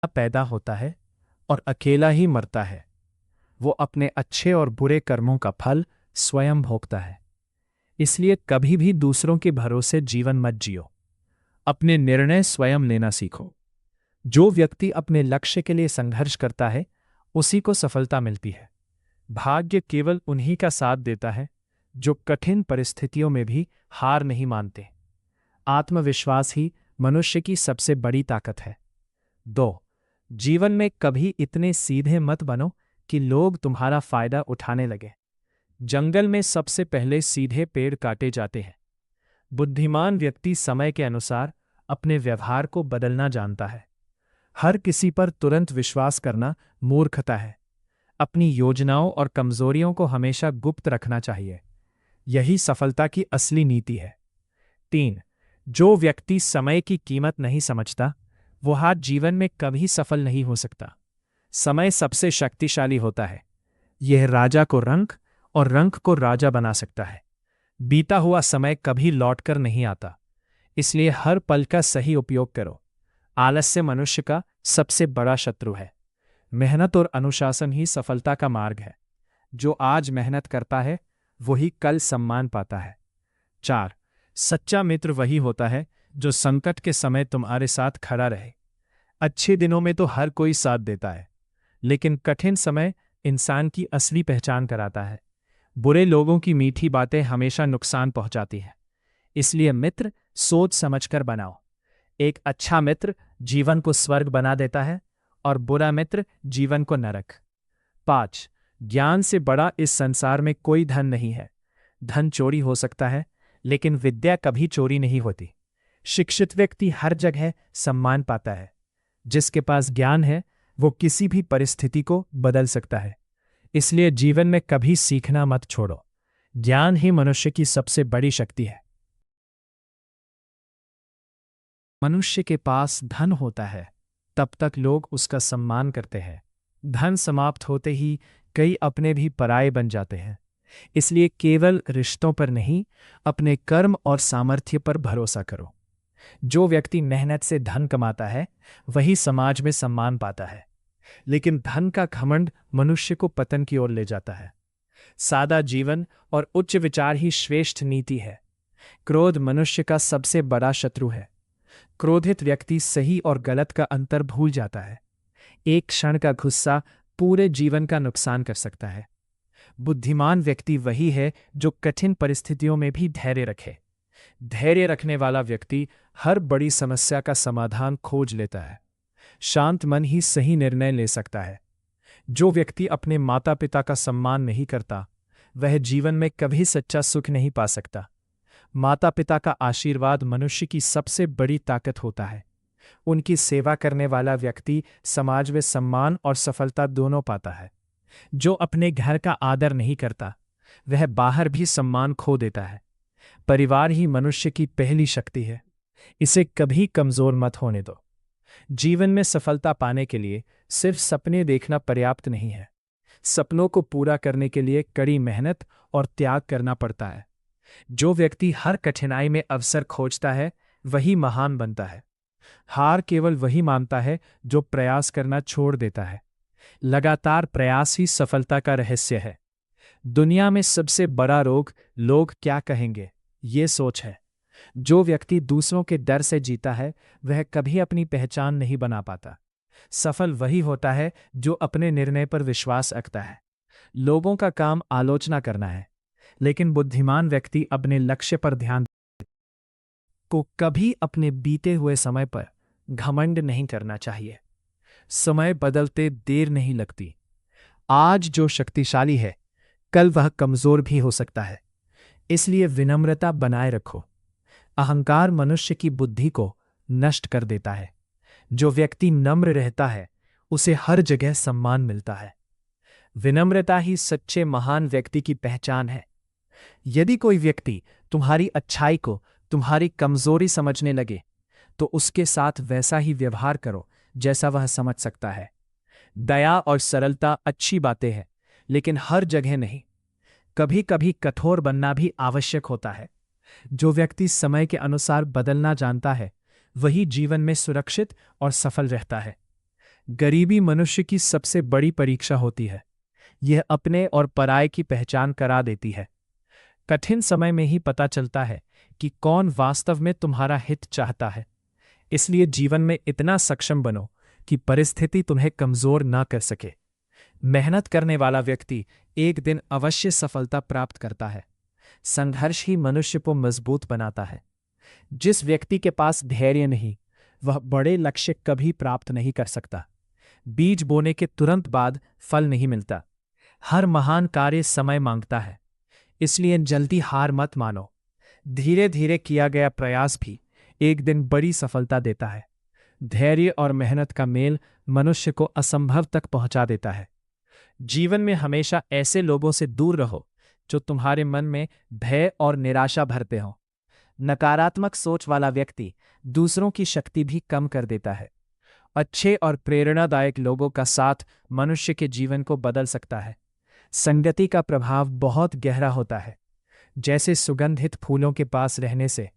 पैदा होता है और अकेला ही मरता है। वो अपने अच्छे और बुरे कर्मों का फल स्वयं भोगता है। इसलिए कभी भी दूसरों के भरोसे जीवन मत जियो। अपने निर्णय स्वयं लेना सीखो। जो व्यक्ति अपने लक्ष्य के लिए संघर्ष करता है, उसी को सफलता मिलती है। भाग्य केवल उन्हीं का साथ देता है जो कठिन परिस्थितियों में भी हार नहीं मानते। आत्मविश्वास ही मनुष्य की सबसे बड़ी ताकत है। 2. जीवन में कभी इतने सीधे मत बनो कि लोग तुम्हारा फायदा उठाने लगे। जंगल में सबसे पहले सीधे पेड़ काटे जाते हैं। बुद्धिमान व्यक्ति समय के अनुसार अपने व्यवहार को बदलना जानता है। हर किसी पर तुरंत विश्वास करना मूर्खता है। अपनी योजनाओं और कमजोरियों को हमेशा गुप्त रखना चाहिए। यही सफलता की असली नीति है। 3. जो व्यक्ति समय की कीमत नहीं समझता, वो हाथ जीवन में कभी सफल नहीं हो सकता। समय सबसे शक्तिशाली होता है। यह राजा को रंक और रंक को राजा बना सकता है। बीता हुआ समय कभी लौटकर नहीं आता, इसलिए हर पल का सही उपयोग करो। आलस्य मनुष्य का सबसे बड़ा शत्रु है। मेहनत और अनुशासन ही सफलता का मार्ग है। जो आज मेहनत करता है, वही कल सम्मान पाता है। 4. सच्चा मित्र वही होता है जो संकट के समय तुम्हारे साथ खड़ा रहे। अच्छे दिनों में तो हर कोई साथ देता है, लेकिन कठिन समय इंसान की असली पहचान कराता है। बुरे लोगों की मीठी बातें हमेशा नुकसान पहुंचाती हैं। इसलिए मित्र सोच समझकर बनाओ। एक अच्छा मित्र जीवन को स्वर्ग बना देता है और बुरा मित्र जीवन को नरक। 5. ज्ञान से बड़ा इस संसार में कोई धन नहीं है। धन चोरी हो सकता है, लेकिन विद्या कभी चोरी नहीं होती। शिक्षित व्यक्ति हर जगह सम्मान पाता है। जिसके पास ज्ञान है, वो किसी भी परिस्थिति को बदल सकता है। इसलिए जीवन में कभी सीखना मत छोड़ो। ज्ञान ही मनुष्य की सबसे बड़ी शक्ति है। मनुष्य के पास धन होता है, तब तक लोग उसका सम्मान करते हैं। धन समाप्त होते ही कई अपने भी पराये बन जाते हैं। इसलिए केवल रिश्तों पर नहीं, अपने कर्म और सामर्थ्य पर भरोसा करो। जो व्यक्ति मेहनत से धन कमाता है, वही समाज में सम्मान पाता है। लेकिन धन का घमंड मनुष्य को पतन की ओर ले जाता है। सादा जीवन और उच्च विचार ही श्रेष्ठ नीति है। क्रोध मनुष्य का सबसे बड़ा शत्रु है। क्रोधित व्यक्ति सही और गलत का अंतर भूल जाता है। एक क्षण का गुस्सा पूरे जीवन का नुकसान कर सकता है। बुद्धिमान व्यक्ति वही है जो कठिन परिस्थितियों में भी धैर्य रखे। धैर्य रखने वाला व्यक्ति हर बड़ी समस्या का समाधान खोज लेता है। शांत मन ही सही निर्णय ले सकता है। जो व्यक्ति अपने माता पिता का सम्मान नहीं करता, वह जीवन में कभी सच्चा सुख नहीं पा सकता। माता पिता का आशीर्वाद मनुष्य की सबसे बड़ी ताकत होता है। उनकी सेवा करने वाला व्यक्ति समाज में सम्मान और सफलता दोनों पाता है। जो अपने घर का आदर नहीं करता, वह बाहर भी सम्मान खो देता है। परिवार ही मनुष्य की पहली शक्ति है। इसे कभी कमजोर मत होने दो। जीवन में सफलता पाने के लिए सिर्फ सपने देखना पर्याप्त नहीं है। सपनों को पूरा करने के लिए कड़ी मेहनत और त्याग करना पड़ता है। जो व्यक्ति हर कठिनाई में अवसर खोजता है, वही महान बनता है। हार केवल वही मानता है जो प्रयास करना छोड़ देता है। लगातार प्रयास ही सफलता का रहस्य है। दुनिया में सबसे बड़ा रोग लोग क्या कहेंगे, ये सोच है। जो व्यक्ति दूसरों के डर से जीता है, वह कभी अपनी पहचान नहीं बना पाता। सफल वही होता है जो अपने निर्णय पर विश्वास रखता है। लोगों का काम आलोचना करना है, लेकिन बुद्धिमान व्यक्ति अपने लक्ष्य पर ध्यान को कभी अपने बीते हुए समय पर घमंड नहीं करना चाहिए। समय बदलते देर नहीं लगती। आज जो शक्तिशाली है, कल वह कमजोर भी हो सकता है। इसलिए विनम्रता बनाए रखो। अहंकार मनुष्य की बुद्धि को नष्ट कर देता है। जो व्यक्ति नम्र रहता है, उसे हर जगह सम्मान मिलता है। विनम्रता ही सच्चे महान व्यक्ति की पहचान है। यदि कोई व्यक्ति तुम्हारी अच्छाई को तुम्हारी कमजोरी समझने लगे, तो उसके साथ वैसा ही व्यवहार करो जैसा वह समझ सकता है। दया और सरलता अच्छी बातें हैं, लेकिन हर जगह नहीं। कभी कभी कठोर बनना भी आवश्यक होता है। जो व्यक्ति समय के अनुसार बदलना जानता है, वही जीवन में सुरक्षित और सफल रहता है। गरीबी मनुष्य की सबसे बड़ी परीक्षा होती है। यह अपने और पराये की पहचान करा देती है। कठिन समय में ही पता चलता है कि कौन वास्तव में तुम्हारा हित चाहता है। इसलिए जीवन में इतना सक्षम बनो कि परिस्थिति तुम्हें कमजोर ना कर सके। मेहनत करने वाला व्यक्ति एक दिन अवश्य सफलता प्राप्त करता है। संघर्ष ही मनुष्य को मजबूत बनाता है। जिस व्यक्ति के पास धैर्य नहीं, वह बड़े लक्ष्य कभी प्राप्त नहीं कर सकता। बीज बोने के तुरंत बाद फल नहीं मिलता। हर महान कार्य समय मांगता है, इसलिए जल्दी हार मत मानो। धीरे धीरे किया गया प्रयास भी एक दिन बड़ी सफलता देता है। धैर्य और मेहनत का मेल मनुष्य को असंभव तक पहुंचा देता है। जीवन में हमेशा ऐसे लोगों से दूर रहो जो तुम्हारे मन में भय और निराशा भरते हों। नकारात्मक सोच वाला व्यक्ति दूसरों की शक्ति भी कम कर देता है। अच्छे और प्रेरणादायक लोगों का साथ मनुष्य के जीवन को बदल सकता है। संगति का प्रभाव बहुत गहरा होता है। जैसे सुगंधित फूलों के पास रहने से